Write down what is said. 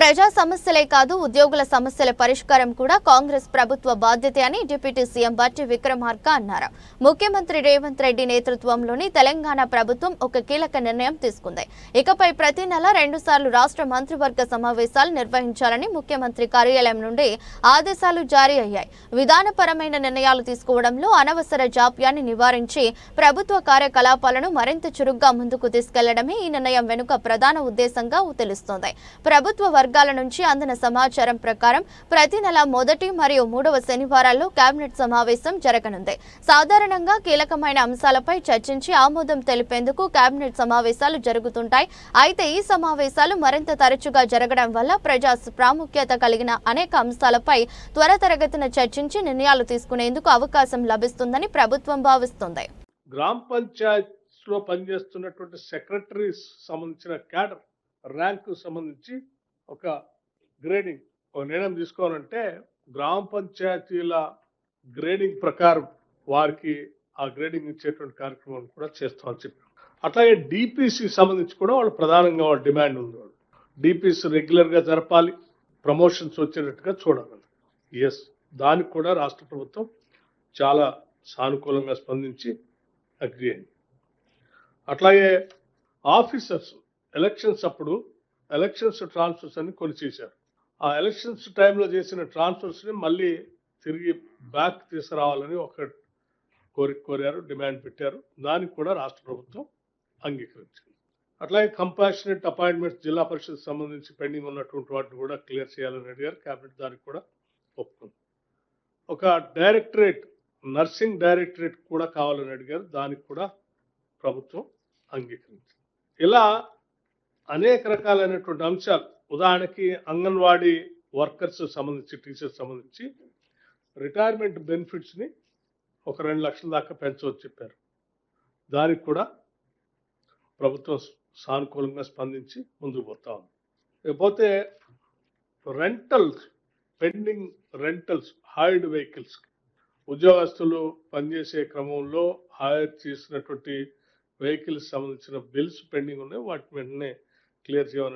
ప్రజా సమస్యలే కాదు ఉద్యోగుల సమస్యల పరిష్కారం కూడా కాంగ్రెస్ ప్రభుత్వ బాధ్యతే అని డిప్యూటీ సీఎం బట్టి విక్రమార్క అన్నారు. ముఖ్యమంత్రి రేవంత్ రెడ్డి నేతృత్వంలోని తెలంగాణ ప్రభుత్వం ఒక కీలక నిర్ణయం తీసుకుంది. ఇకపై ప్రతి నెల 2 సార్లు రాష్ట్ర మంత్రివర్గ సమావేశాలు నిర్వహించాలని ముఖ్యమంత్రి కార్యాలయం నుండి ఆదేశాలు జారీ అయ్యాయి. విధానపరమైన నిర్ణయాలు తీసుకోవడంలో అనవసర జాప్యాన్ని నివారించి ప్రభుత్వ కార్యకలాపాలను మరింత చురుగ్గా ముందుకు తీసుకెళ్లడమే ఈ నిర్ణయం వెనుక ప్రధాన ఉద్దేశంగా తెలుస్తోంది. ప్రభుత్వ వర్గాల నుంచి అందిన సమాచారం ప్రకారం ప్రతి నెల మొదటి మరియు 3వ శనివారాల్లో కేబినెట్ సమావేశం జరగనుంది. సాధారణంగా కీలకమైన అంశాలపై చర్చించి ఆమోదం తెలిపేందుకు కేబినెట్ సమావేశాలు జరుగుతుంటాయి. అయితే ఈ సమావేశాలు మరింత తరచుగా జరగడం వల్ల ప్రజా ప్రాముఖ్యత కలిగిన అనేక అంశాలపై త్వరితగతిన చర్చించి నిర్ణయాలు తీసుకునేందుకు అవకాశం లభిస్తుందని ప్రభుత్వం భావిస్తుంది. గ్రామ పంచాయత్లో పనిచేస్తున్నటువంటి సెక్రటరీస్ సంబంధించిన క్యాడర్ ర్యాంకు సంబంధించి ఒక గ్రేడింగ్ ఒక నిర్ణయం తీసుకోవాలంటే గ్రామ పంచాయతీల గ్రేడింగ్ ప్రకారం వారికి ఆ గ్రేడింగ్ ఇచ్చేటువంటి కార్యక్రమం కూడా చేస్తామని చెప్పారు. అట్లాగే డిపిసి సంబంధించి కూడా వాళ్ళు ప్రధానంగా వాళ్ళ డిమాండ్ ఉంది. వాళ్ళు డిపిసి రెగ్యులర్గా జరపాలి, ప్రమోషన్స్ వచ్చేటట్టుగా చూడాలి. ఎస్, దానికి కూడా రాష్ట్ర ప్రభుత్వం చాలా సానుకూలంగా స్పందించి అగ్రి అయింది. అట్లాగే ఆఫీసర్స్ ఎలక్షన్స్ అప్పుడు ఎలక్షన్స్ ట్రాన్స్ఫర్స్ అని కొన్ని చేశారు. ఆ ఎలక్షన్స్ టైంలో చేసిన ట్రాన్స్ఫర్స్ని మళ్ళీ తిరిగి బ్యాక్ తీసుకురావాలని ఒక కోరారు, డిమాండ్ పెట్టారు. దానికి కూడా రాష్ట్ర ప్రభుత్వం అంగీకరించింది. అట్లాగే కంపాషనేట్ అపాయింట్మెంట్స్ జిల్లా పరిషత్ సంబంధించి పెండింగ్ ఉన్నటువంటి వాటిని కూడా క్లియర్ చేయాలని అడిగారు. క్యాబినెట్ దానికి కూడా ఒప్పుకుంది. ఒక డైరెక్టరేట్, నర్సింగ్ డైరెక్టరేట్ కూడా కావాలని అడిగారు. దానికి కూడా ప్రభుత్వం అంగీకరించింది. ఇలా అనేక రకాలైనటువంటి అంశాలు, ఉదాహరణకి అంగన్వాడీ వర్కర్స్ సంబంధించి, టీచర్స్ సంబంధించి రిటైర్మెంట్ బెనిఫిట్స్ని ఒక 2 లక్షల దాకా పెంచవచ్చు చెప్పారు. దానికి కూడా ప్రభుత్వం సానుకూలంగా స్పందించి ముందుకు పోతా ఉంది. లేకపోతే rentals, pending rentals, hired vehicles, ఉద్యోగస్తులు పనిచేసే క్రమంలో హైర్ చేసినటువంటి వెహికల్స్ సంబంధించిన బిల్స్ పెండింగ్ ఉన్నాయి, వాటి వెంటనే క్లియర్ చేయాలని